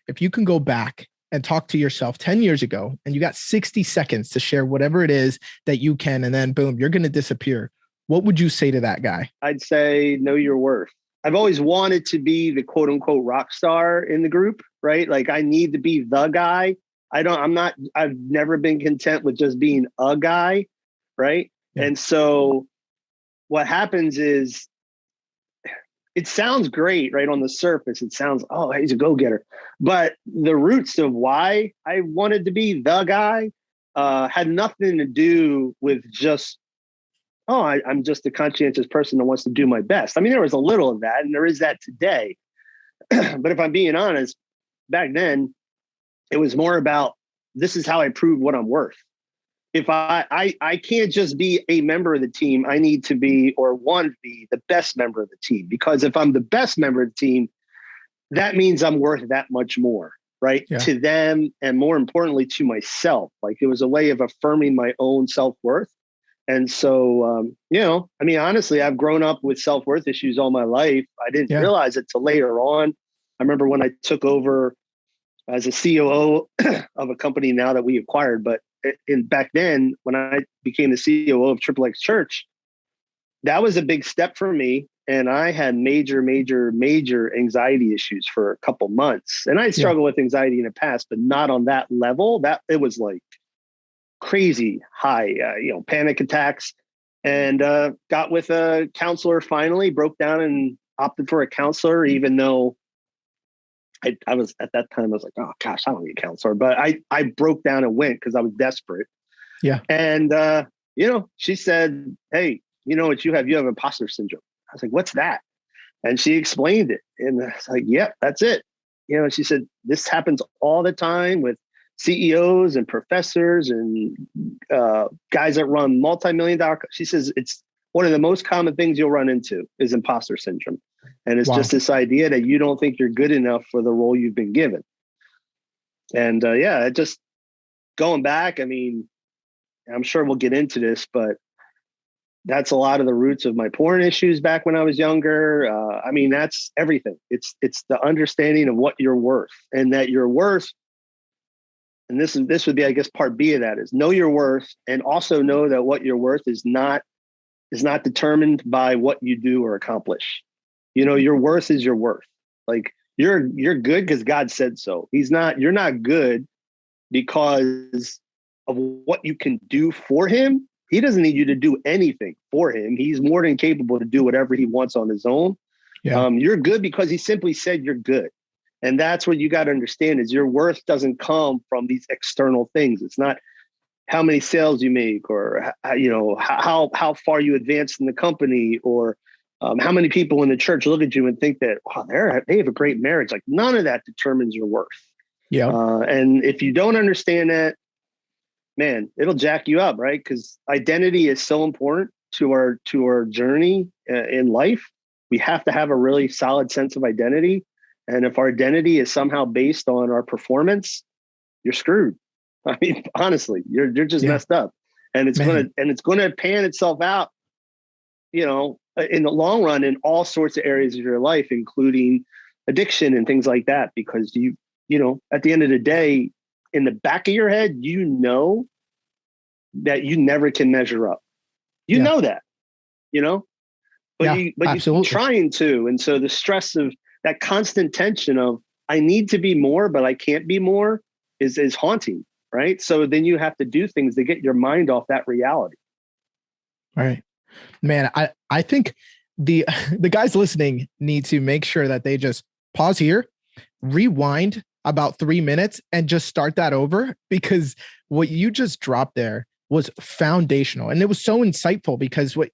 if you can go back and talk to yourself 10 years ago and you got 60 seconds to share whatever it is that you can, and then boom, you're going to disappear, what would you say to that guy? I'd say know your worth. I've always wanted to be the quote unquote rock star in the group, right? Like I need to be the guy. I've never been content with just being a guy, right? Yeah. And so what happens is it sounds great, right? On the surface, it sounds, oh, he's a go-getter. But the roots of why I wanted to be the guy had nothing to do with just, I'm just a conscientious person that wants to do my best. I mean, there was a little of that, and there is that today. But if I'm being honest, back then, it was more about, this is how I prove what I'm worth. If I can't just be a member of the team, I need to be, or want to be, the best member of the team. Because if I'm the best member of the team, that means I'm worth that much more, right? Yeah. To them, and more importantly, to myself. Like it was a way of affirming my own self-worth. And so, I mean, honestly, I've grown up with self-worth issues all my life. I didn't realize it till later on. I remember when I took over as a COO of a company now that we acquired, but back then, when I became the COO of Triple X Church, that was a big step for me. And I had major anxiety issues for a couple months. And I struggled with anxiety in the past, but not on that level. That it was like crazy high, panic attacks. And got with a counselor finally, broke down and opted for a counselor, even though I was at that time, I was like, oh gosh, I don't need a counselor. But I broke down and went because I was desperate. Yeah. And, she said, hey, you know what you have? You have imposter syndrome. I was like, what's that? And she explained it. And I was like, yep, that's it. She said, this happens all the time with CEOs and professors and guys that run multi-million-dollar. She says, it's one of the most common things you'll run into is imposter syndrome. And it's just this idea that you don't think you're good enough for the role you've been given. And just going back, I mean, I'm sure we'll get into this, but that's a lot of the roots of my porn issues back when I was younger. I mean, that's everything. It's the understanding of what you're worth, and that your worth. And this would be, I guess, part B of that is know your worth, and also know that what you're worth is not determined by what you do or accomplish. Your worth is your worth. Like you're good because God said so. You're not good because of what you can do for him. He doesn't need you to do anything for him. He's more than capable to do whatever he wants on his own. Yeah. You're good because he simply said you're good. And that's what you got to understand is your worth doesn't come from these external things. It's not how many sales you make, or, how far you advance in the company, or how many people in the church look at you and think that, wow, they have a great marriage. Like none of that determines your worth. Yeah. And if you don't understand that, man, it'll jack you up, right? Because identity is so important to our journey in life. We have to have a really solid sense of identity. And if our identity is somehow based on our performance, you're screwed. I mean, honestly, you're just messed up, and it's gonna pan itself out, in the long run in all sorts of areas of your life, including addiction and things like that. Because at the end of the day, in the back of your head, that you never can measure up. You know that, but you're trying to, and so the stress of that constant tension of I need to be more, but I can't be more is haunting. Right. So then you have to do things to get your mind off that reality. Right. Man, I think the guys listening need to make sure that they just pause here, rewind about 3 minutes, and just start that over, because what you just dropped there was foundational. And it was so insightful, because what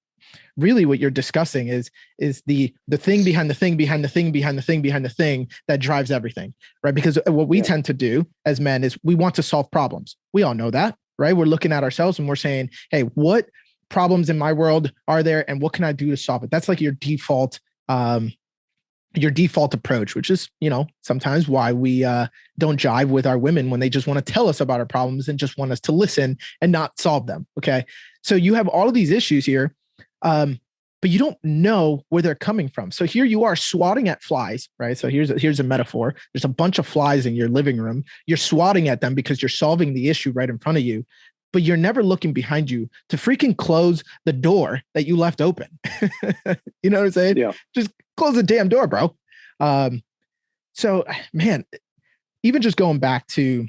you're discussing is the thing behind the thing behind the thing behind the thing behind the thing that drives everything, right? Because what we tend to do as men is we want to solve problems. We all know that, right? We're looking at ourselves and we're saying, hey, what problems in my world are there, and what can I do to solve it? That's like your default approach, which is, sometimes why we don't jive with our women when they just want to tell us about our problems and just want us to listen and not solve them. Okay. So you have all of these issues here. but you don't know where they're coming from. So here you are swatting at flies, right? So here's a metaphor. There's a bunch of flies in your living room. You're swatting at them because you're solving the issue right in front of you, but you're never looking behind you to freaking close the door that you left open. You know what I'm saying? Yeah. Just close the damn door, bro. So man, even just going back to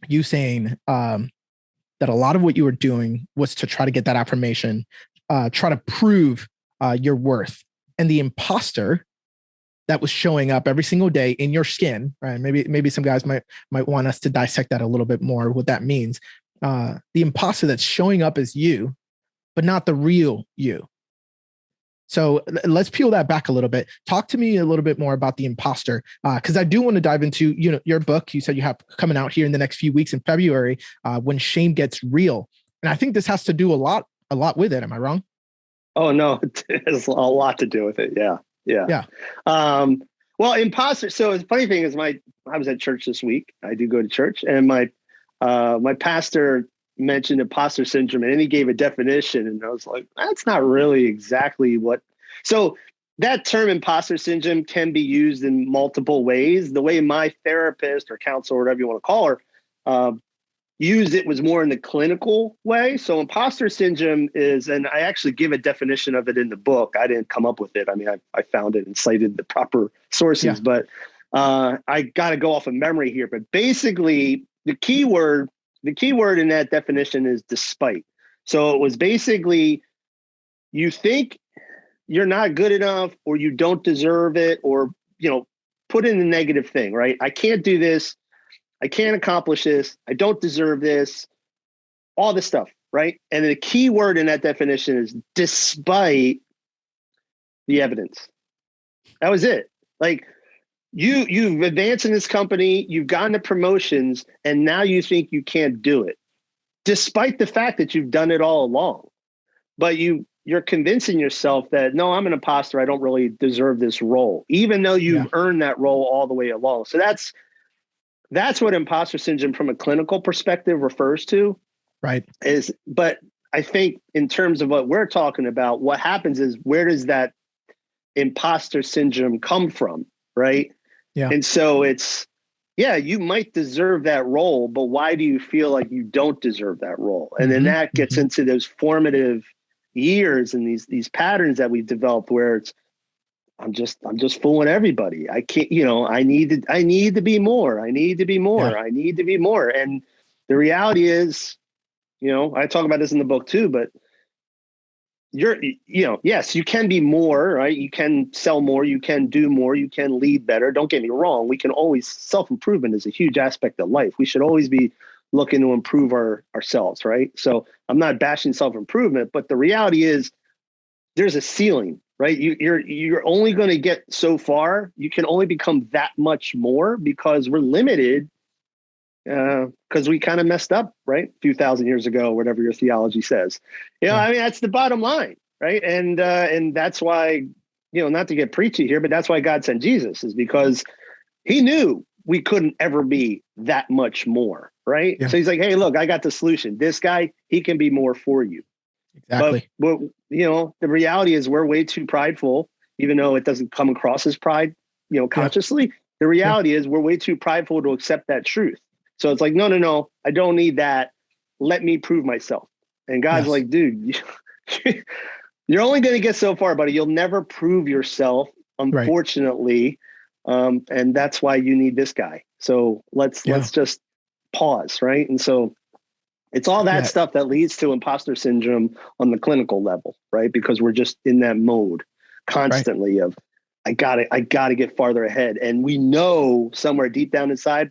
you saying that a lot of what you were doing was to try to get that affirmation, try to prove your worth, and the imposter that was showing up every single day in your skin, right? Maybe some guys might want us to dissect that a little bit more, what that means. The imposter that's showing up as you, but not the real you. So let's peel that back a little bit. Talk to me a little bit more about the imposter, because I do want to dive into your book. You said you have coming out here in the next few weeks in February, When Shame Gets Real, and I think this has to do a lot with it. Am I wrong? Oh no, it has a lot to do with it. Yeah. Well, imposter. So the funny thing is, I was at church this week. I do go to church, and my pastor mentioned imposter syndrome, and he gave a definition, and I was like, that's not really exactly what. So that term imposter syndrome can be used in multiple ways. The way my therapist or counselor, whatever you want to call her, used it was more in the clinical way. So imposter syndrome is, and I actually give a definition of it in the book. I didn't come up with it. I mean, I found it and cited the proper sources, but I got to go off of memory here. But basically, the key word in that definition is despite. So it was basically, you think you're not good enough, or you don't deserve it, or, put in the negative thing, right? I can't do this. I can't accomplish this. I don't deserve this. All this stuff, right? And the key word in that definition is despite the evidence. That was it. Like, you've advanced in this company, you've gotten the promotions, and now you think you can't do it, despite the fact that you've done it all along. But you're convincing yourself that, no, I'm an imposter. I don't really deserve this role, even though you've earned that role all the way along. So that's what imposter syndrome from a clinical perspective refers to. Right. But I think in terms of what we're talking about, what happens is, where does that imposter syndrome come from? Right. Yeah. And so it's, you might deserve that role, but why do you feel like you don't deserve that role? And then that gets into those formative years and these patterns that we've developed, where it's, I'm just fooling everybody. I can't, I need to be more. I need to be more. I need to be more. And the reality is, I talk about this in the book too, but yes, you can be more, right? You can sell more, you can do more, you can lead better. Don't get me wrong. We can always, self-improvement is a huge aspect of life. We should always be looking to improve ourselves, right? So I'm not bashing self-improvement, but the reality is, there's a ceiling, right? You're only going to get so far. You can only become that much more, because we're limited, because we kind of messed up, right? A few thousand years ago, whatever your theology says. I mean, that's the bottom line, right? And that's why, not to get preachy here, but that's why God sent Jesus, is because he knew we couldn't ever be that much more, right? Yeah. So he's like, hey, look, I got the solution. This guy, he can be more for you. Exactly. But the reality is, we're way too prideful, even though it doesn't come across as pride, consciously. Yeah. The reality is, we're way too prideful to accept that truth. So it's like, no, I don't need that. Let me prove myself. And God's like, dude, you're only going to get so far, buddy. You'll never prove yourself, unfortunately. Right. And that's why you need this guy. So let's just pause, right? And so it's all that stuff that leads to imposter syndrome on the clinical level, right? Because we're just in that mode constantly of, I gotta get farther ahead. And we know somewhere deep down inside,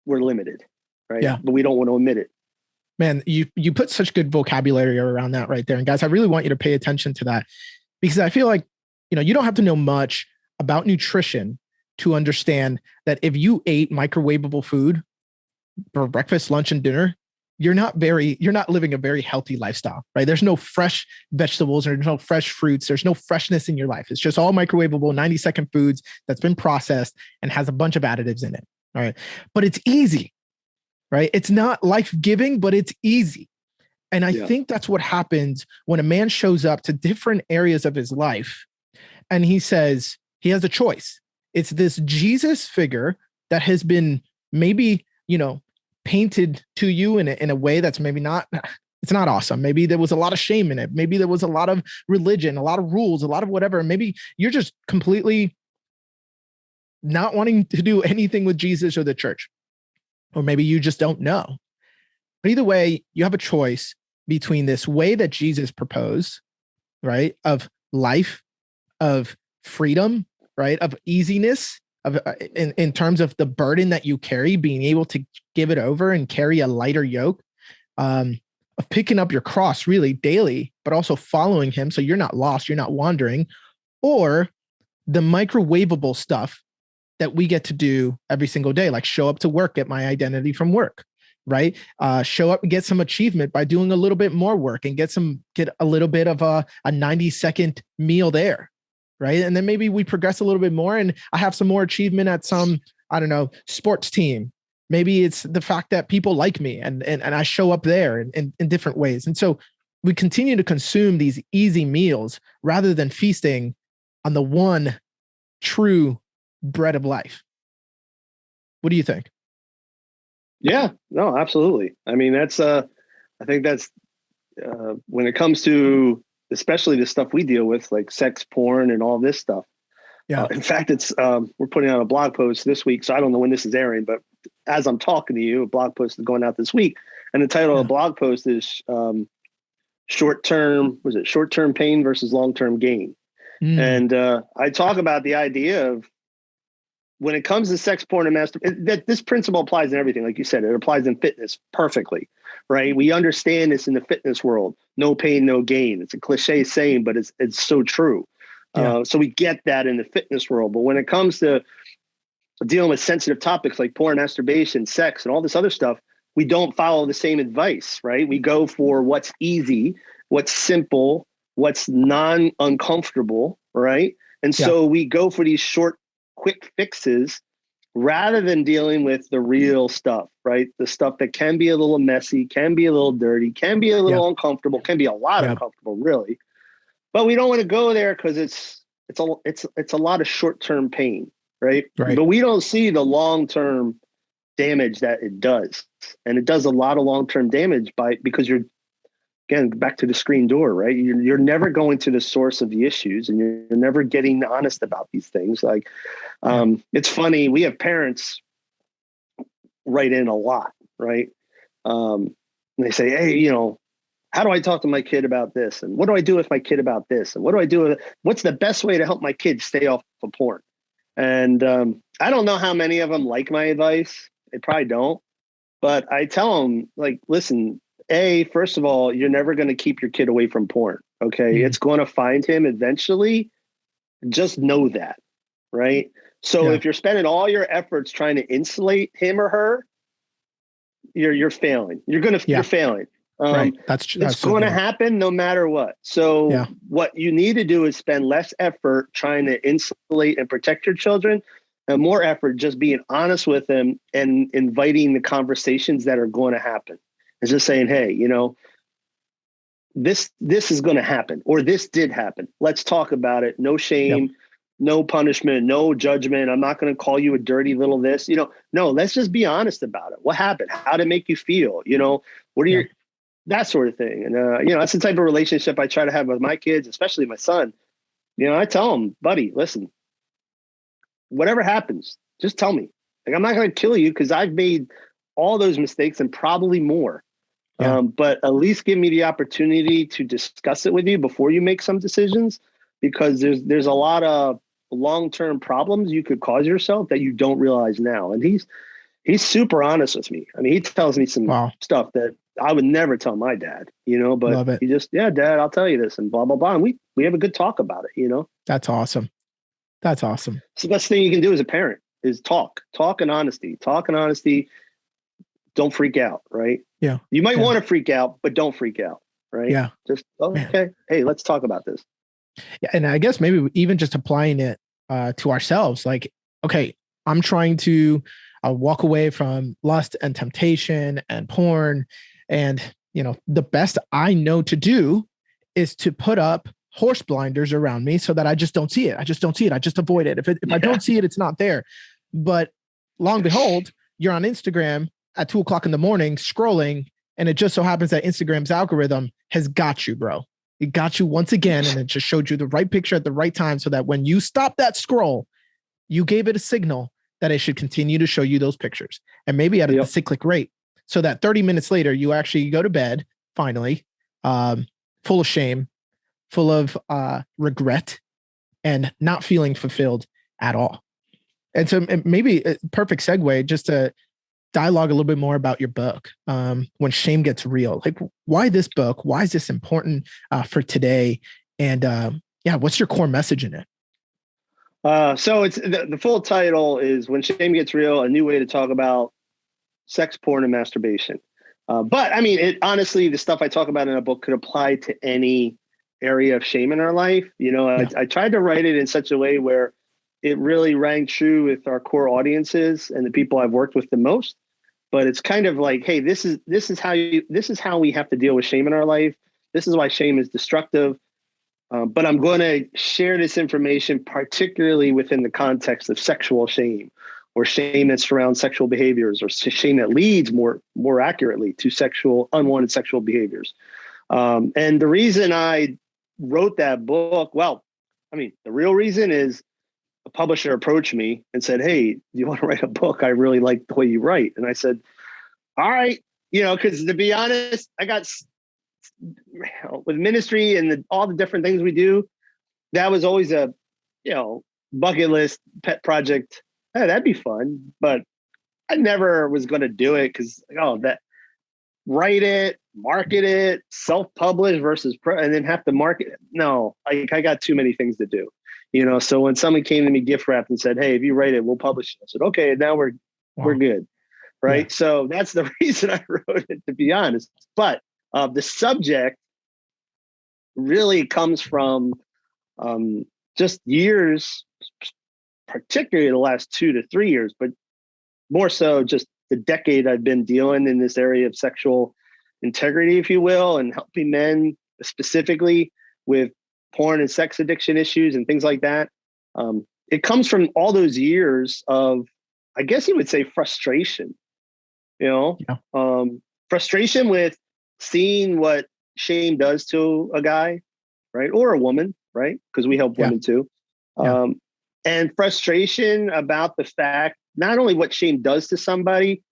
we're limited, right? Yeah. But we don't want to admit it. Man, you put such good vocabulary around that right there. And guys, I really want you to pay attention to that, because I feel like, you don't have to know much about nutrition to understand that if you ate microwavable food for breakfast, lunch, and dinner, you're not living a very healthy lifestyle, right? There's no fresh vegetables, there's no fresh fruits, there's no freshness in your life. It's just all microwavable 90-second foods that's been processed and has a bunch of additives in it. All right. But it's easy, right? It's not life-giving, but it's easy. And I think that's what happens when a man shows up to different areas of his life and he says he has a choice. It's this Jesus figure that has been maybe, painted to you in a way that's maybe not, it's not awesome. Maybe there was a lot of shame in it. Maybe there was a lot of religion, a lot of rules, a lot of whatever. Maybe you're just completely not wanting to do anything with Jesus or the church. Or maybe you just don't know. But either way, you have a choice between this way that Jesus proposed, right, of life, of freedom, right, of easiness, of in terms of the burden that you carry, being able to give it over and carry a lighter yoke, of picking up your cross really daily, but also following him so you're not lost, you're not wandering, or the microwavable stuff that we get to do every single day, like show up to work, get my identity from work, right? Show up and get some achievement by doing a little bit more work and get a little bit of a 90-second meal there, right? And then maybe we progress a little bit more and I have some more achievement at some, I don't know, sports team. Maybe it's the fact that people like me and I show up there in different ways. And so we continue to consume these easy meals rather than feasting on the one true bread of life. What do you think? Yeah, no, absolutely. I mean, I think that's when it comes to especially the stuff we deal with, like sex, porn, and all this stuff. Yeah. In fact, we're putting out a blog post this week, so I don't know when this is airing, but as I'm talking to you, a blog post is going out this week, and the title of the blog post is short-term pain versus long-term gain. And I talk about the idea of when it comes to sex, porn, and masturbation, that this principle applies in everything. Like you said, it applies in fitness perfectly, right? We understand this in the fitness world. No pain, no gain. It's a cliche saying, but it's so true. Yeah. So we get that in the fitness world. But when it comes to dealing with sensitive topics like porn, masturbation, sex, and all this other stuff, we don't follow the same advice, right? We go for what's easy, what's simple, what's non-uncomfortable, right? And so we go for these short, quick fixes rather than dealing with the real stuff, right? The stuff that can be a little messy, can be a little dirty, can be a little uncomfortable, can be a lot uncomfortable, really. But we don't want to go there because it's a lot of short-term pain, right? But we don't see the long-term damage that it does. And it does a lot of long-term damage because you're, again, back to the screen door, right? You're never going to the source of the issues and you're never getting honest about these things. Like, it's funny. We have parents write in a lot, right? And they say, hey, how do I talk to my kid about this? And what do I do with my kid about this? And what do I do what's the best way to help my kid stay off of porn? And I don't know how many of them like my advice. They probably don't. But I tell them, like, listen, first of all, you're never going to keep your kid away from porn. Okay. It's going to find him eventually. Just know that. Right. So if you're spending all your efforts trying to insulate him or her, you're failing. You're failing. Right. It's going to happen no matter what. So what you need to do is spend less effort trying to insulate and protect your children and more effort just being honest with them and inviting the conversations that are going to happen. It's just saying, hey, this is going to happen, or this did happen. Let's talk about it. No shame, no punishment, no judgment. I'm not going to call you a dirty little this, no, let's just be honest about it. What happened? How did it make you feel? What are that sort of thing. And, that's the type of relationship I try to have with my kids, especially my son. I tell him, buddy, listen, whatever happens, just tell me. Like, I'm not going to kill you because I've made all those mistakes and probably more. But at least give me the opportunity to discuss it with you before you make some decisions, because there's a lot of long-term problems you could cause yourself that you don't realize now. And he's super honest with me. I mean, he tells me some stuff that I would never tell my dad, but he just, Dad, I'll tell you this and blah, blah, blah. And we have a good talk about it, That's awesome. That's awesome. So the best thing you can do as a parent is talk and honesty. Don't freak out, right? Yeah. You might want to freak out, but don't freak out, right? Yeah. Just, okay. Hey, let's talk about this. Yeah. And I guess maybe even just applying it to ourselves, like, okay, I'm trying to walk away from lust and temptation and porn. And the best I know to do is to put up horse blinders around me so that I just don't see it. I just don't see it. I just avoid it. If I don't see it, it's not there. But long and behold, you're on Instagram at 2:00 in the morning scrolling, and it just so happens that Instagram's algorithm has got you, bro. It got you once again, and it just showed you the right picture at the right time so that when you stop that scroll, you gave it a signal that it should continue to show you those pictures, and maybe at a cyclic rate, so that 30 minutes later, you actually go to bed, finally, full of shame, full of regret, and not feeling fulfilled at all. And so maybe a perfect segue just to dialogue a little bit more about your book, When Shame Gets Real. Like, why this book? Why is this important for today? And what's your core message in it? So it's the full title is When Shame Gets Real, a new way to talk about sex, porn, and masturbation. But I mean, honestly, the stuff I talk about in a book could apply to any area of shame in our life. I tried to write it in such a way where it really rang true with our core audiences and the people I've worked with the most. But it's kind of like, hey, this is how we have to deal with shame in our life. This is why shame is destructive. But I'm going to share this information, particularly within the context of sexual shame, or shame that surrounds sexual behaviors, or shame that leads more accurately to unwanted sexual behaviors. And the reason I wrote that book, well, I mean, the real reason is a publisher approached me and said, "Hey, do you want to write a book? I really like the way you write." And I said, "All right," because to be honest, I got with ministry and all the different things we do, that was always a bucket list pet project. Hey, that'd be fun, but I never was going to do it because write it, market it, self-publish versus and then have to market it. No, I got too many things to do. So when someone came to me gift wrapped and said, "Hey, if you write it, we'll publish it," I said, "Okay, now we're good." Right. Yeah. So that's the reason I wrote it, to be honest. But the subject really comes from just years, particularly the last 2 to 3 years, but more so just the decade I've been dealing in this area of sexual integrity, if you will, and helping men specifically with porn and sex addiction issues and things like that. It comes from all those years of, I guess you would say, frustration, frustration with seeing what shame does to a guy, right? Or a woman, right? Because we help women too. And frustration about the fact, not only what shame does to somebody,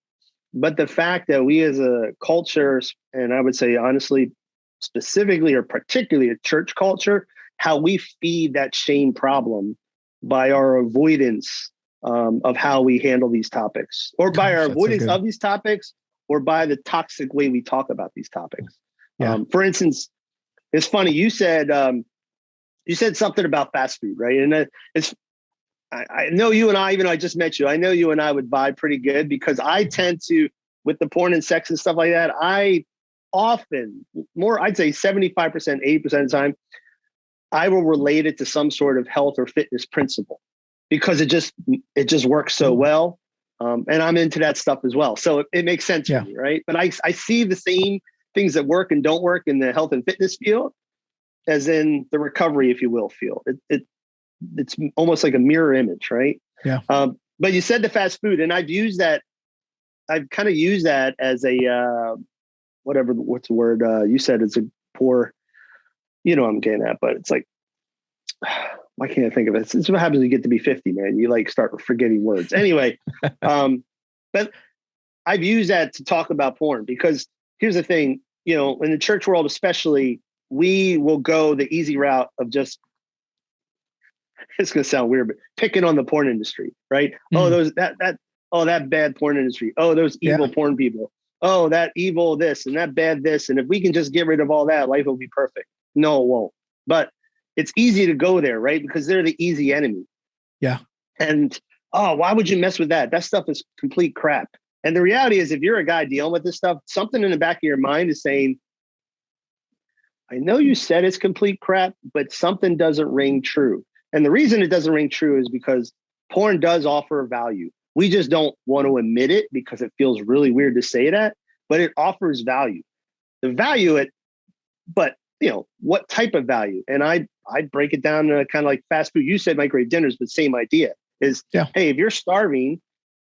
but the fact that we as a culture, and I would say honestly, specifically or particularly a church culture, how we feed that shame problem by our avoidance of how we handle these topics, or by our avoidance of these topics, or by the toxic way we talk about these topics. For instance, it's funny, you said something about fast food, right? And I know you and I, even though I just met you, I know you and I would vibe pretty good, because I tend to, with the porn and sex and stuff like that, I often, I'd say 75%, 80% of the time, I will relate it to some sort of health or fitness principle, because it just works so well. And I'm into that stuff as well. So it makes sense for me, right? But I see the same things that work and don't work in the health and fitness field as in the recovery, if you will, field. It's almost like a mirror image, right? Yeah. But you said the fast food, and I've kind of used that as a what's the word? You said it's a poor, what I'm getting at, but it's like, why can't I think of it? It's what happens when you get to be 50, man. You start forgetting words. Anyway, but I've used that to talk about porn, because here's the thing, in the church world especially, we will go the easy route of just, it's going to sound weird, but picking on the porn industry, right? Oh, that bad porn industry. Oh, those evil porn people. Oh, that evil this and that bad this. And if we can just get rid of all that, life will be perfect. No, it won't. But it's easy to go there, right? Because they're the easy enemy. Yeah. And, why would you mess with that? That stuff is complete crap. And the reality is, if you're a guy dealing with this stuff, something in the back of your mind is saying, I know you said it's complete crap, but something doesn't ring true. And the reason it doesn't ring true is because porn does offer value. We just don't want to admit it because it feels really weird to say that, but it offers value. the value it, but what type of value? And I break it down to kind of like fast food. You said microwave dinners, but same idea is, hey, if you're starving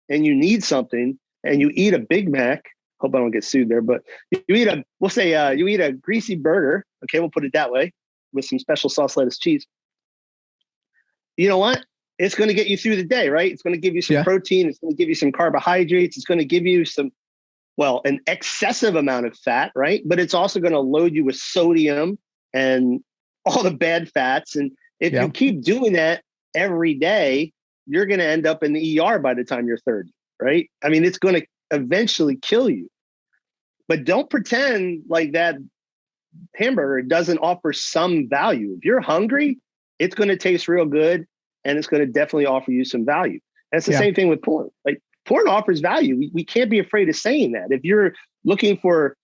and you need something and you eat a Big Mac, hope I don't get sued there, but you eat you eat a greasy burger. Okay, we'll put it that way, with some special sauce, lettuce, cheese. You know what? It's going to get you through the day, right? It's going to give you some protein. It's going to give you some carbohydrates. It's going to give you an excessive amount of fat, right? But it's also going to load you with sodium and all the bad fats. And if you keep doing that every day, you're going to end up in the ER by the time you're 30, right? I mean, it's going to eventually kill you. But don't pretend like that hamburger doesn't offer some value. If you're hungry, it's going to taste real good, and it's going to definitely offer you some value. And it's the same thing with porn. Like, porn offers value. We can't be afraid of saying that. If you're looking for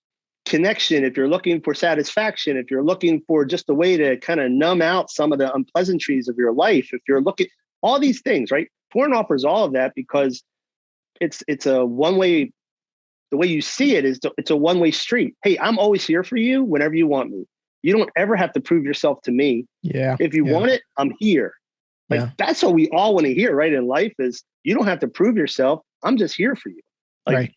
connection, if you're looking for satisfaction, if you're looking for just a way to kind of numb out some of the unpleasantries of your life, if you're looking, all these things, right? Porn offers all of that because it's a one-way. The way you see it is it's a one-way street. Hey, I'm always here for you whenever you want me. You don't ever have to prove yourself to me. Yeah. If you want it, I'm here. Like, that's what we all want to hear, right? In life is, you don't have to prove yourself. I'm just here for you. Like,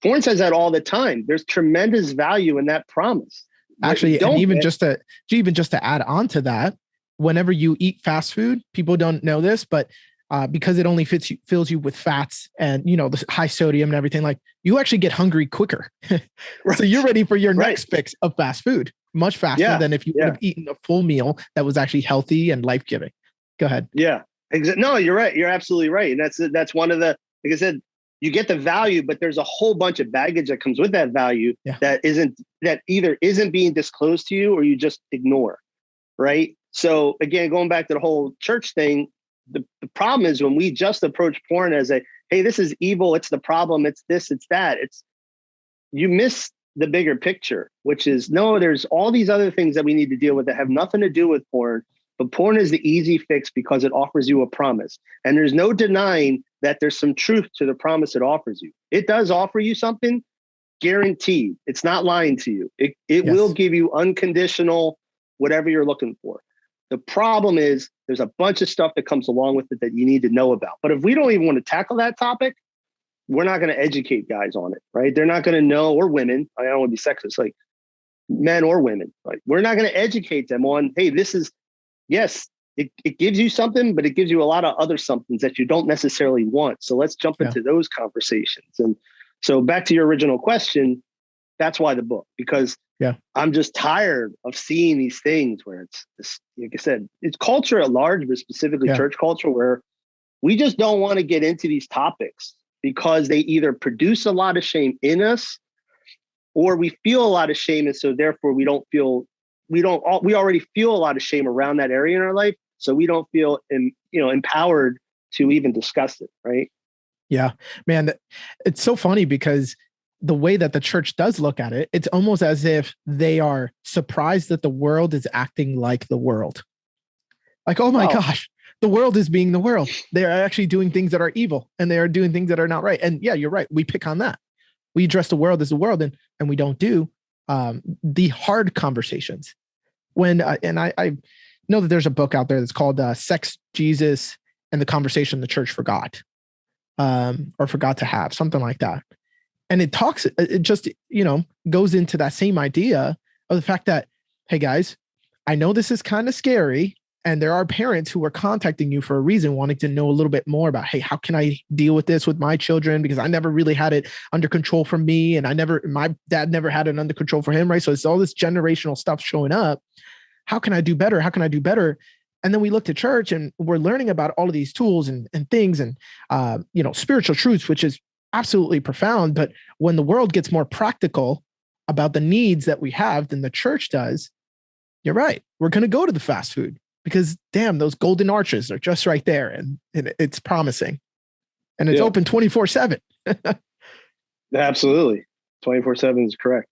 porn says that all the time. There's tremendous value in that promise. Actually, and even just to add on to that, whenever you eat fast food, people don't know this, but because it only fills you with fats and, the high sodium and everything, like, you actually get hungry quicker. So you're ready for your next fix of fast food much faster than if you would have eaten a full meal that was actually healthy and life-giving. Go ahead. Yeah. No, you're right. You're absolutely right. And that's one of the, like I said, you get the value, but there's a whole bunch of baggage that comes with that value that either isn't being disclosed to you or you just ignore. Right. So again, going back to the whole church thing, the problem is when we just approach porn as hey, this is evil. It's the problem. It's this, it's that. You miss the bigger picture, which is, no, there's all these other things that we need to deal with that have nothing to do with porn. But porn is the easy fix because it offers you a promise. And there's no denying that there's some truth to the promise it offers you. It does offer you something guaranteed. It's not lying to you. It will give you unconditional, whatever you're looking for. The problem is there's a bunch of stuff that comes along with it that you need to know about. But if we don't even want to tackle that topic, we're not going to educate guys on it, right? They're not going to know, or women. I don't want to be sexist, like men or women. Like, we're not going to educate them on, hey, this is, yes, it gives you something, but it gives you a lot of other somethings that you don't necessarily want. So let's jump into those conversations. And so back to your original question, that's why the book, because I'm just tired of seeing these things where it's this, like I said, it's culture at large, but specifically church culture, where we just don't want to get into these topics because they either produce a lot of shame in us, or we feel a lot of shame. And so therefore we already feel a lot of shame around that area in our life. So we don't feel empowered to even discuss it. Right. Yeah, man, it's so funny because the way that the church does look at it, it's almost as if they are surprised that the world is acting like the world. Like, oh my gosh, the world is being the world. They are actually doing things that are evil, and they are doing things that are not right. And yeah, you're right. We pick on that. We address the world as the world, and we don't do the hard conversations. When and I know that there's a book out there that's called Sex, Jesus, and the Conversation the Church Forgot, or forgot to have, something like that. And it just goes into that same idea of the fact that, hey guys, I know this is kind of scary, and there are parents who are contacting you for a reason, wanting to know a little bit more about, hey, how can I deal with this with my children? Because I never really had it under control for me, and my dad never had it under control for him, right? So it's all this generational stuff showing up. How can I do better? How can I do better? And then we look to church, and we're learning about all of these tools and things and spiritual truths, which is absolutely profound. But when the world gets more practical about the needs that we have than the church does, you're right. We're going to go to the fast food because, damn, those golden arches are just right there, and it's promising, and it's open 24/7. Absolutely. 24/7 is correct.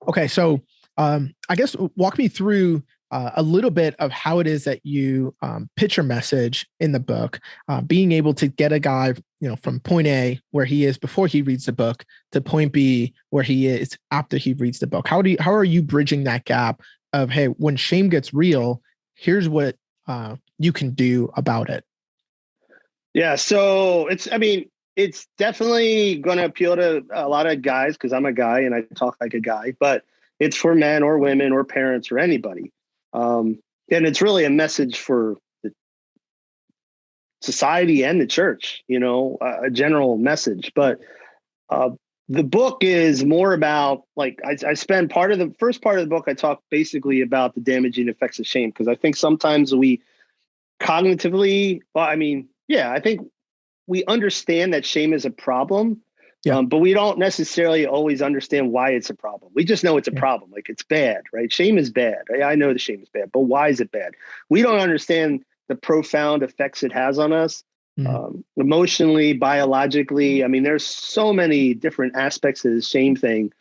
Okay. So I guess walk me through a little bit of how it is that you pitch your message in the book, being able to get a guy, from point A where he is before he reads the book to point B where he is after he reads the book. How are you bridging that gap of, hey, when shame gets real, here's what you can do about it? Yeah. So it's definitely going to appeal to a lot of guys because I'm a guy and I talk like a guy, but it's for men or women or parents or anybody. And it's really a message for the society and the church, a general message. But the book is more about, like, I spend part of the first part of the book, I talk basically about the damaging effects of shame, because I think sometimes we cognitively, I think we understand that shame is a problem, Yeah. but we don't necessarily always understand why it's a problem. We just know it's a problem. Like, it's bad, right? Shame is bad. I know the shame is bad, but why is it bad? We don't understand the profound effects it has on us, emotionally, biologically. I mean, there's so many different aspects of the shame thing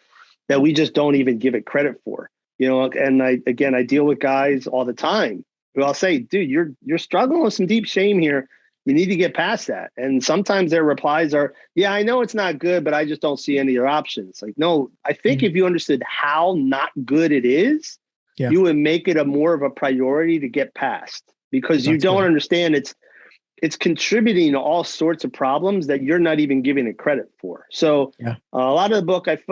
that we just don't even give it credit for, and I deal with guys all the time who I'll say, dude, you're struggling with some deep shame here. You need to get past that. And sometimes their replies are, yeah, I know it's not good, but I just don't see any other options. Like, no, I think if you understood how not good it is, you would make it more of a priority to get past, because you don't understand it's contributing to all sorts of problems that you're not even giving it credit for. So a lot of the book, I'd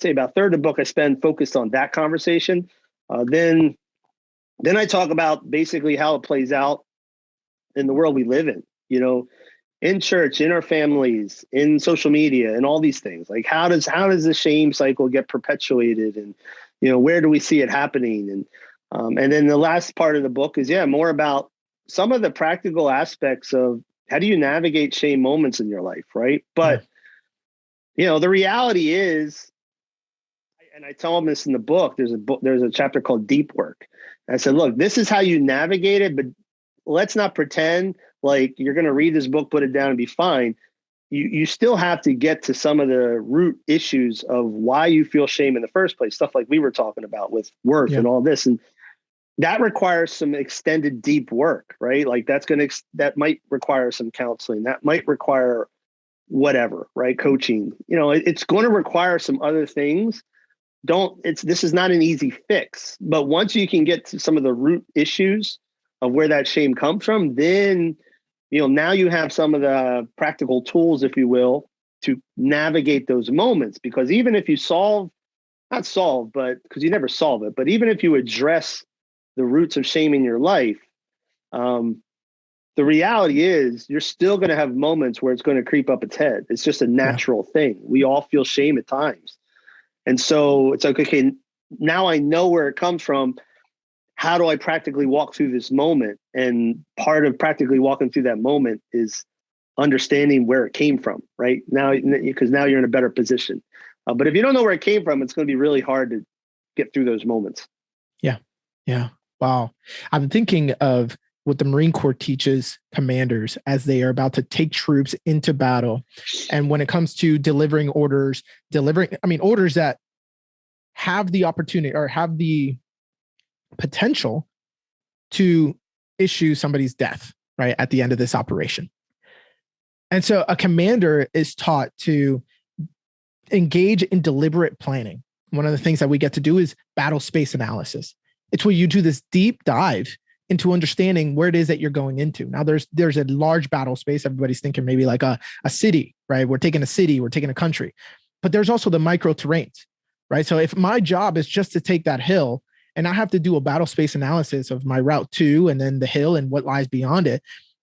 say about a third of the book I spend focused on that conversation. Then I talk about basically how it plays out in the world we live in, in church, in our families, in social media, and all these things. Like, how does the shame cycle get perpetuated, and where do we see it happening? And then the last part of the book is more about some of the practical aspects of how do you navigate shame moments in your life, right? But the reality is, and I tell them this in the book, there's a chapter called Deep Work. And I said, look, this is how you navigate it, but let's not pretend like you're going to read this book, put it down, and be fine. You still have to get to some of the root issues of why you feel shame in the first place. Stuff like we were talking about with worth and all this. And that requires some extended deep work, right? Like, that might require some counseling. That might require whatever, right? Coaching, it's going to require some other things. This is not an easy fix, but once you can get to some of the root issues of where that shame comes from, then, now you have some of the practical tools, if you will, to navigate those moments. Because even if you not solve, but because you never solve it, but even if you address the roots of shame in your life, the reality is you're still going to have moments where it's going to creep up its head. It's just a natural thing. We all feel shame at times. And so it's like, okay, now I know where it comes from. How do I practically walk through this moment? And part of practically walking through that moment is understanding where it came from, right? Now, because now you're in a better position. But if you don't know where it came from, it's going to be really hard to get through those moments. Yeah. Yeah. Wow. I'm thinking of what the Marine Corps teaches commanders as they are about to take troops into battle. And when it comes to delivering orders that have the opportunity or have the potential to issue somebody's death, right, at the end of this operation. And so a commander is taught to engage in deliberate planning. One of the things that we get to do is battle space analysis. It's where you do this deep dive into understanding where it is that you're going into. Now, there's a large battle space. Everybody's thinking maybe like a city, right? We're taking a city, we're taking a country. But there's also the micro terrains, right? So if my job is just to take that hill, and I have to do a battle space analysis of my route to, and then the hill and what lies beyond it,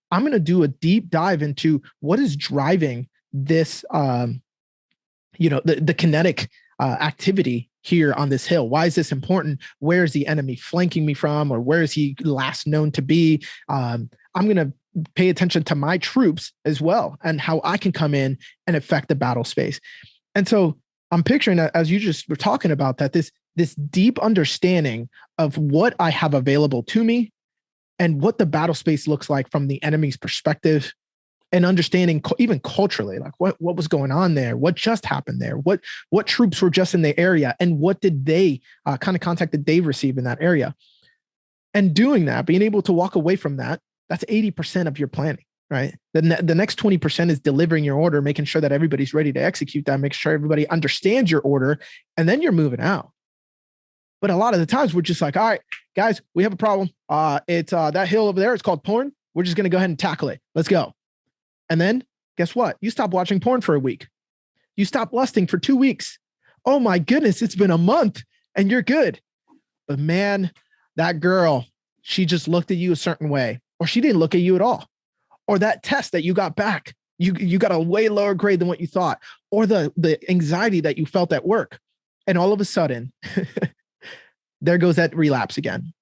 I'm going to do a deep dive into what is driving this, the kinetic activity here on this hill. Why is this important? Where is the enemy flanking me from? Or where is he last known to be? I'm going to pay attention to my troops as well and how I can come in and affect the battle space. And so I'm picturing, as you just were talking about, that this deep understanding of what I have available to me and what the battle space looks like from the enemy's perspective, and understanding even culturally, like what was going on there, what just happened there, what troops were just in the area, and what did they kind of contact did they receive in that area. And doing that, being able to walk away from that, that's 80% of your planning, right? The next 20% is delivering your order, making sure that everybody's ready to execute that, make sure everybody understands your order, and then you're moving out. But a lot of the times we're just like, all right, guys, we have a problem. It's that hill over there. It's called porn. We're just going to go ahead and tackle it. Let's go. And then guess what? You stop watching porn for a week. You stop lusting for 2 weeks. Oh my goodness, it's been a month and you're good. But man, that girl, she just looked at you a certain way, or she didn't look at you at all. Or that test that you got back, you got a way lower grade than what you thought, or the anxiety that you felt at work. And all of a sudden, there goes that relapse again.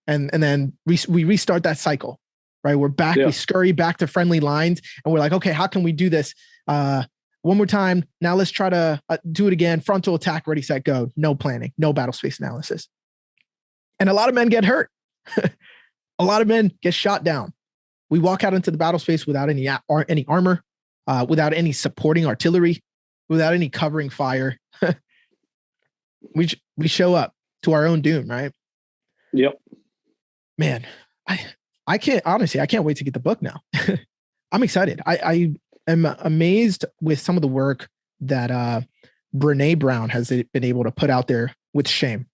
And then we restart that cycle, right? We're back, we scurry back to friendly lines and we're like, okay, how can we do this? One more time. Now let's try to do it again. Frontal attack, ready, set, go. No planning, no battle space analysis. And a lot of men get hurt. A lot of men get shot down. We walk out into the battle space without any armor, without any supporting artillery, without any covering fire. We show up to our own doom, right? Yep. Man, I can't wait to get the book now. I'm excited. I am amazed with some of the work that Brene Brown has been able to put out there with shame.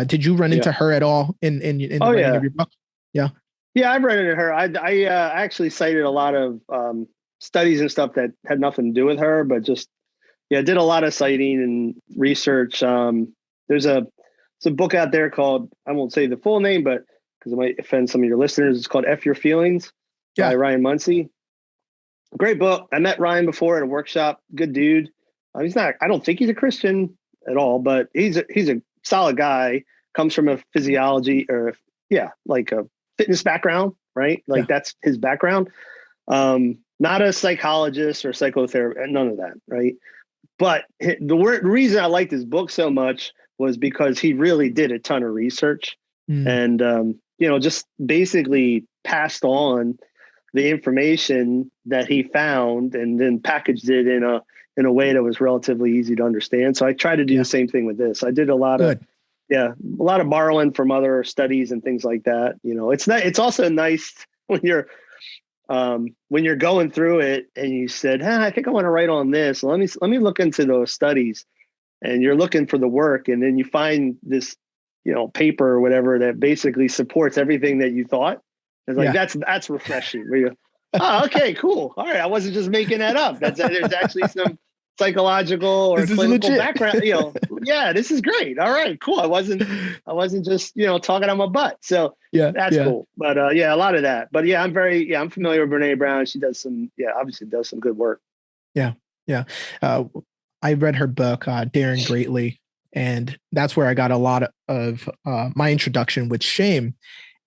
Did you run into her at all in the writing of your book? Yeah. Yeah, I've run into her. I actually cited a lot of studies and stuff that had nothing to do with her, but just did a lot of citing and research. There's a book out there called, I won't say the full name, but because it might offend some of your listeners, it's called F Your Feelings by Ryan Muncie. Great book. I met Ryan before at a workshop. Good dude. I don't think he's a Christian at all, but he's a solid guy. Comes from a physiology like a fitness background, right? Like that's his background. Not a psychologist or psychotherapist, none of that, right? But the reason I liked his book so much was because he really did a ton of research and, just basically passed on the information that he found and then packaged it in a way that was relatively easy to understand. So I try to do the same thing with this. I did a lot of borrowing from other studies and things like that. It's also nice when you're going through it and you said, I think I want to write on this. Let me look into those studies, and you're looking for the work. And then you find this, paper or whatever that basically supports everything that you thought. It's like, that's refreshing. Where you, okay, cool. All right. I wasn't just making that up. There's actually some psychological or clinical background, this is great. All right, cool. I wasn't just, talking on my butt. So that's cool. But a lot of that. But I'm familiar with Brene Brown. She does obviously does some good work. Yeah. I read her book, Daring Greatly. And that's where I got a lot of my introduction with shame.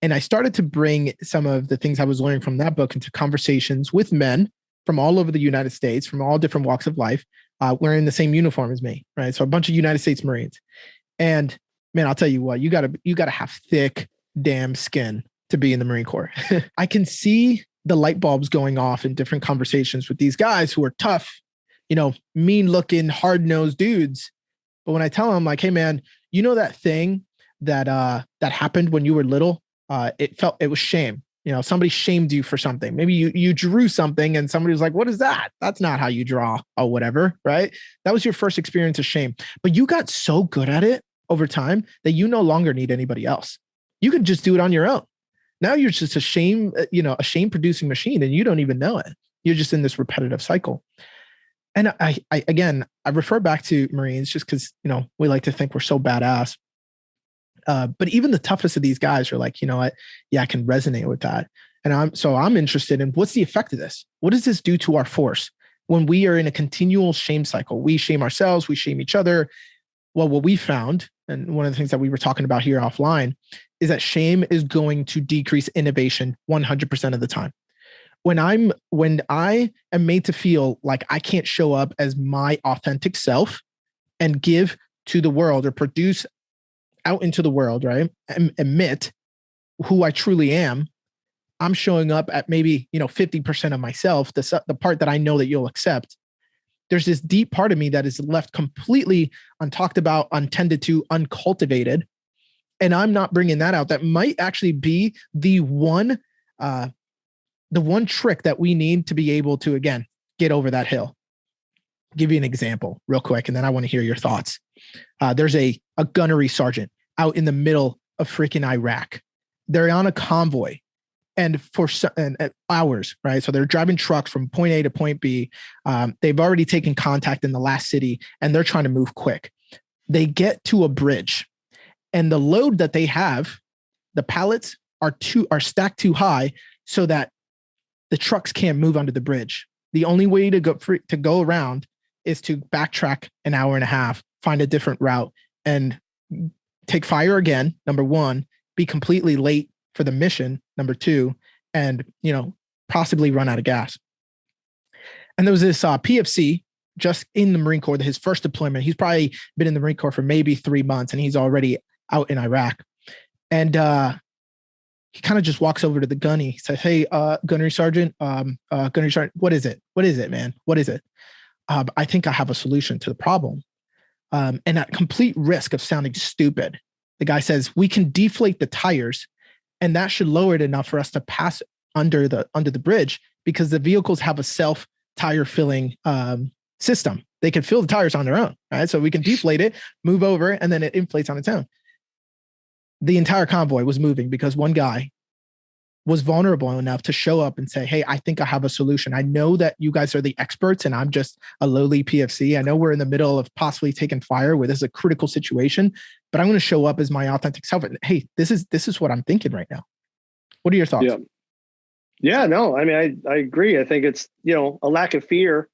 And I started to bring some of the things I was learning from that book into conversations with men from all over the United States, from all different walks of life, wearing the same uniform as me, right? So a bunch of United States Marines. And man, I'll tell you what, you gotta have thick damn skin to be in the Marine Corps. I can see the light bulbs going off in different conversations with these guys who are tough, mean looking, hard nosed dudes. But when I tell them like, hey man, that thing that happened when you were little, it was shame. Somebody shamed you for something. Maybe you drew something and somebody was like, what is that? That's not how you draw or whatever, right? That was your first experience of shame. But you got so good at it over time that you no longer need anybody else. You can just do it on your own. Now you're just a shame producing machine and you don't even know it. You're just in this repetitive cycle. And I refer back to Marines just because, we like to think we're so badass. But even the toughest of these guys are like, I can resonate with that. And I'm interested in what's the effect of this? What does this do to our force when we are in a continual shame cycle? We shame ourselves, we shame each other. Well, what we found, and one of the things that we were talking about here offline, is that shame is going to decrease innovation 100% of the time. When I am made to feel like I can't show up as my authentic self and give to the world or produce out into the world, right? And admit who I truly am, I'm showing up at maybe, 50% of myself, the part that I know that you'll accept. There's this deep part of me that is left completely untalked about, untended to, uncultivated. And I'm not bringing that out. That might actually be the one trick that we need to be able to, again, get over that hill. Give you an example real quick, and then I want to hear your thoughts. There's a gunnery sergeant out in the middle of freaking Iraq. They're on a convoy, and for hours, right? So they're driving trucks from point A to point B. They've already taken contact in the last city, and they're trying to move quick. They get to a bridge, and the load that they have, the pallets are stacked too high so that the trucks can't move under the bridge. The only way to go around is to backtrack an hour and a half, find a different route, and take fire again, number one, be completely late for the mission, number two, and, possibly run out of gas. And there was this PFC just in the Marine Corps, his first deployment. He's probably been in the Marine Corps for maybe 3 months, and he's already out in Iraq. And he kind of just walks over to the gunny. He says, "Hey, gunnery sergeant, what is it? What is it, man? What is it? I think I have a solution to the problem." And at complete risk of sounding stupid, the guy says, "We can deflate the tires, and that should lower it enough for us to pass under the bridge, because the vehicles have a self tire filling system. They can fill the tires on their own, right? So we can deflate it, move over, and then it inflates on its own." The entire convoy was moving because one guy was vulnerable enough to show up and say, "Hey, I think I have a solution. I know that you guys are the experts and I'm just a lowly PFC. I know we're in the middle of possibly taking fire where this is a critical situation, but I'm going to show up as my authentic self. And hey, this is what I'm thinking right now." What are your thoughts? Yeah, no, I mean, I agree. I think it's, a lack of fear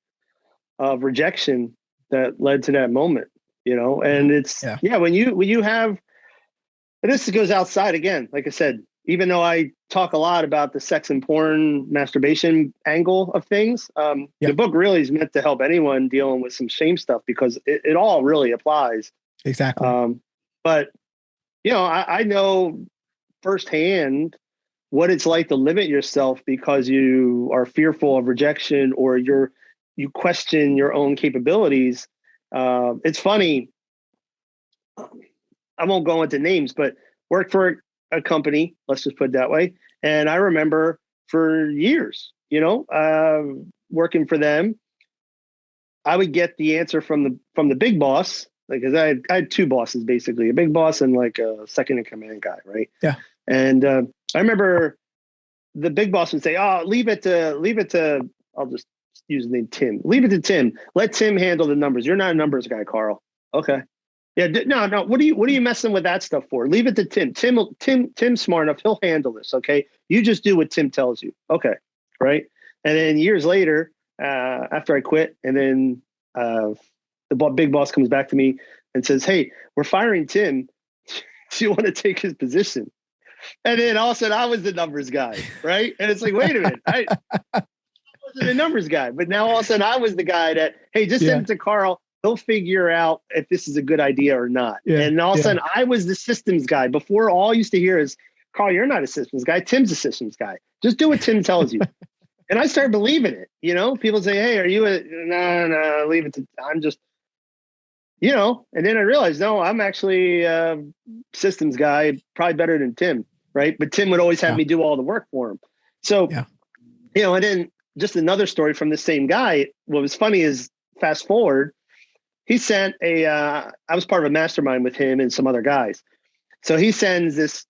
of rejection that led to that moment, and it's, when you have, and this goes outside again, like I said, even though I talk a lot about the sex and porn masturbation angle of things, the book really is meant to help anyone dealing with some shame stuff, because it all really applies. Exactly. But, I know firsthand what it's like to limit yourself because you are fearful of rejection, or you question your own capabilities. It's funny. I won't go into names, but worked for a company, let's just put it that way. And I remember for years, working for them, I would get the answer from the big boss, because I had two bosses, basically, a big boss and like a second in command guy, right? Yeah. And I remember the big boss would say, "Oh, leave it to," I'll just use the name Tim. "Leave it to Tim. Let Tim handle the numbers. You're not a numbers guy, Carl." Okay. Yeah, no. What are you messing with that stuff for? Leave it to Tim. Tim's smart enough. He'll handle this. Okay. You just do what Tim tells you. Okay. Right. And then years later, after I quit, and then the big boss comes back to me and says, "Hey, we're firing Tim. Do you want to take his position?" And then all of a sudden I was the numbers guy. Right. And it's like, wait a minute. I wasn't a numbers guy, but now all of a sudden I was the guy that, hey, just send it to Carl. He'll figure out if this is a good idea or not. Yeah, and all of a sudden I was the systems guy. Before, all I used to hear is, "Carl, you're not a systems guy. Tim's a systems guy. Just do what Tim tells you." And I started believing it. People say, "Hey, are you no, leave it to," I'm just, and then I realized, no, I'm actually a systems guy, probably better than Tim. Right. But Tim would always have me do all the work for him. So, and then just another story from the same guy. What was funny is, fast forward, he sent I was part of a mastermind with him and some other guys. So he sends this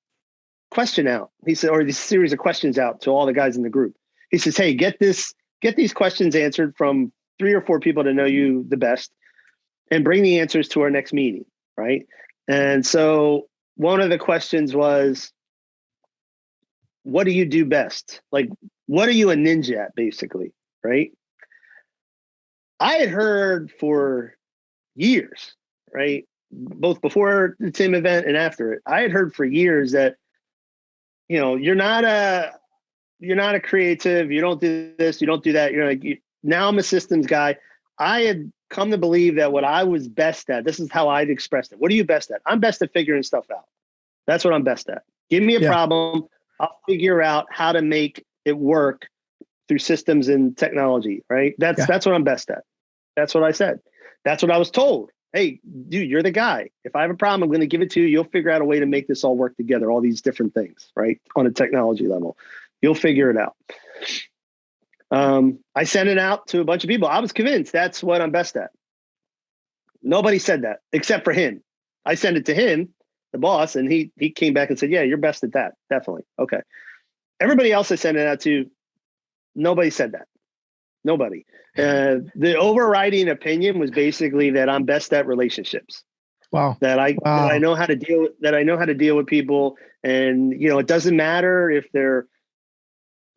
question out. He said, or this series of questions out to all the guys in the group. He says, "Hey, get these questions answered from 3 or 4 people to know you the best, and bring the answers to our next meeting." Right. And so one of the questions was, "What do you do best? Like, what are you a ninja at, basically?" Right. I had heard for years, right, both before the Tim event and after it, I had heard for years that, you're not a creative, you don't do this, you don't do that. You're like, now I'm a systems guy. I had come to believe that what I was best at, this is how I'd expressed it. What are you best at? I'm best at figuring stuff out. That's what I'm best at. Give me a problem. I'll figure out how to make it work through systems and technology, right? That's what I'm best at. That's what I said. That's what I was told. Hey, dude, you're the guy. If I have a problem, I'm going to give it to you. You'll figure out a way to make this all work together, all these different things, right? On a technology level, you'll figure it out. I sent it out to a bunch of people. I was convinced that's what I'm best at. Nobody said that except for him. I sent it to him, the boss, and he came back and said, yeah, you're best at that. Definitely. Okay. Everybody else I sent it out to, nobody said that. Nobody. The overriding opinion was basically that I'm best at relationships. Wow. That I know how to deal with people. And, it doesn't matter if they're,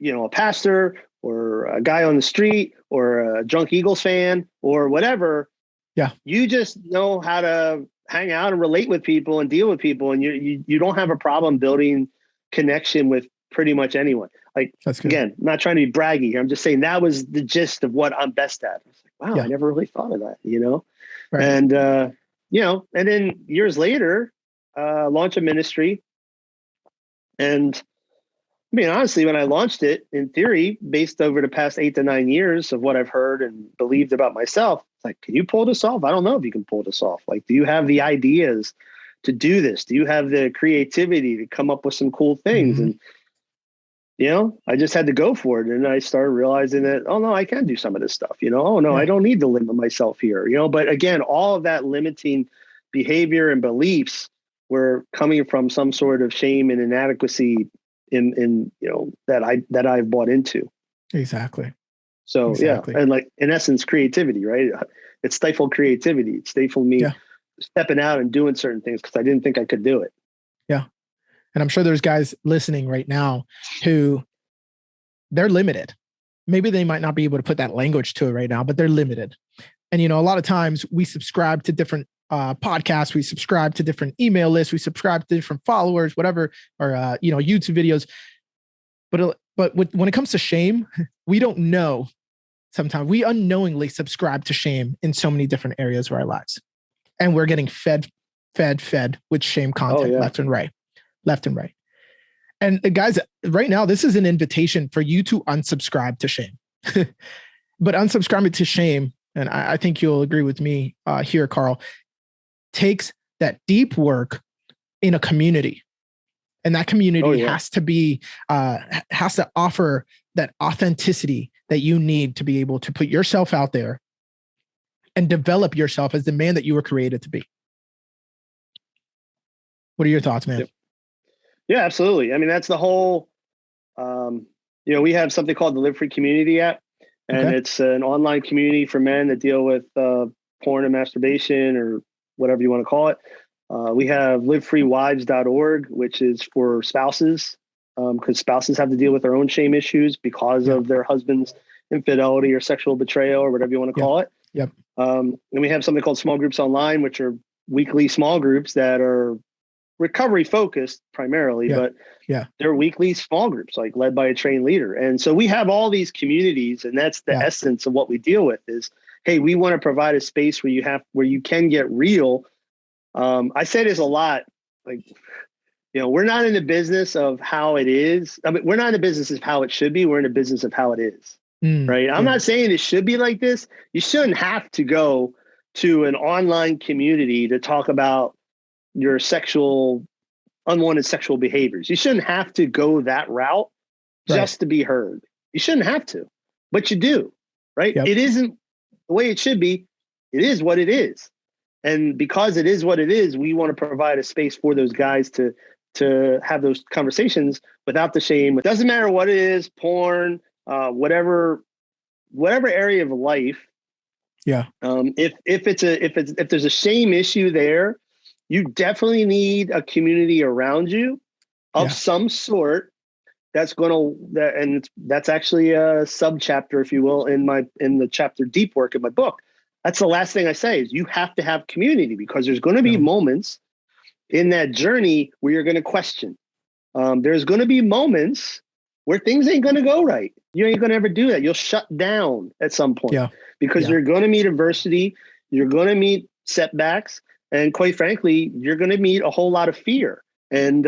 a pastor or a guy on the street or a drunk Eagles fan or whatever. Yeah. You just know how to hang out and relate with people and deal with people. And you don't have a problem building connection with pretty much anyone. Like, again, I'm not trying to be braggy. I'm just saying that was the gist of what I'm best at. I was like, wow, I never really thought of that, Right. And, and then years later, launch a ministry. And I mean, honestly, when I launched it, in theory, based over the past 8 to 9 years of what I've heard and believed about myself, it's like, can you pull this off? I don't know if you can pull this off. Like, do you have the ideas to do this? Do you have the creativity to come up with some cool things? Mm-hmm. And, I just had to go for it. And I started realizing that, oh, no, I can do some of this stuff. Oh, no, I don't need to limit myself here. But again, all of that limiting behavior and beliefs were coming from some sort of shame and inadequacy in that I've bought into. Exactly. So exactly. Yeah. And like in essence, creativity, right? It stifled creativity. It stifled me stepping out and doing certain things because I didn't think I could do it. Yeah. And I'm sure there's guys listening right now who they're limited. Maybe they might not be able to put that language to it right now, but they're limited. And, a lot of times we subscribe to different podcasts, we subscribe to different email lists, we subscribe to different followers, whatever, or, YouTube videos. But when it comes to shame, we don't know. Sometimes we unknowingly subscribe to shame in so many different areas of our lives. And we're getting fed with shame content left and right. And guys, right now, this is an invitation for you to unsubscribe to shame. But unsubscribing to shame, and I think you'll agree with me here, Carl, takes that deep work in a community. And that community has to offer that authenticity that you need to be able to put yourself out there and develop yourself as the man that you were created to be. What are your thoughts, man? Yeah, absolutely. I mean, that's the whole, we have something called the Live Free Community app, and it's an online community for men that deal with porn and masturbation or whatever you want to call it. We have livefreewives.org, which is for spouses, because spouses have to deal with their own shame issues because of their husband's infidelity or sexual betrayal or whatever you want to call it. Yep. And we have something called Small Groups Online, which are weekly small groups that are recovery focused primarily, but they're weekly small groups, like led by a trained leader. And so we have all these communities, and that's the essence of what we deal with is, hey, we want to provide a space where you can get real. I say this a lot, like, we're not in the business of how it is. I mean, we're not in the business of how it should be. We're in the business of how it is. Right. I'm not saying it should be like this. You shouldn't have to go to an online community to talk about your unwanted sexual behaviors. You shouldn't have to go that route just to be heard. You shouldn't have to, but you do, right? Yep. It isn't the way it should be. It is what it is. And because it is what it is, we want to provide a space for those guys to have those conversations without the shame. It doesn't matter what it is, porn, whatever area of life. Yeah. If there's a shame issue there, you definitely need a community around you of some sort that's that's actually a subchapter, if you will, in the chapter Deep Work in my book. That's the last thing I say is you have to have community, because there's going to be moments in that journey where you're going to question. There's going to be moments where things ain't going to go right. You ain't going to ever do that. You'll shut down at some point because you're going to meet adversity. You're going to meet setbacks. And quite frankly, you're going to meet a whole lot of fear. And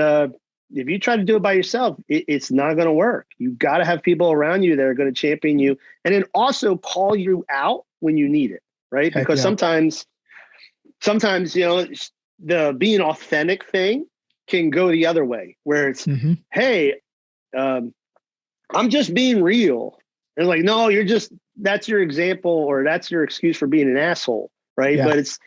if you try to do it by yourself, it's not going to work. You've got to have people around you that are going to champion you, and then also call you out when you need it, right? Heck Because yeah. sometimes, the being authentic thing can go the other way, where it's, Mm-hmm. hey, I'm just being real. And like, no, that's your example, or that's your excuse for being an asshole, right? Yeah. But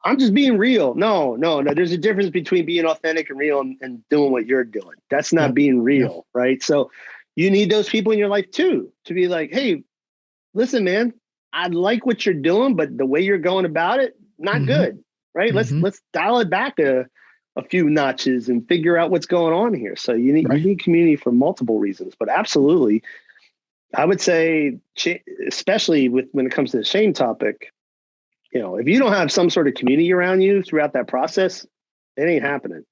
I'm just being real. No. There's a difference between being authentic and real and doing what you're doing. That's not Yep. being Yep. real, right? So you need those people in your life too, to be like, hey, listen, man, I like what you're doing, but the way you're going about it, not Mm-hmm. good, right? Mm-hmm. Let's dial it back a few notches and figure out what's going on here. So you Right. need community for multiple reasons, but absolutely, I would say, especially when it comes to the shame topic, if you don't have some sort of community around you throughout that process, it ain't happening.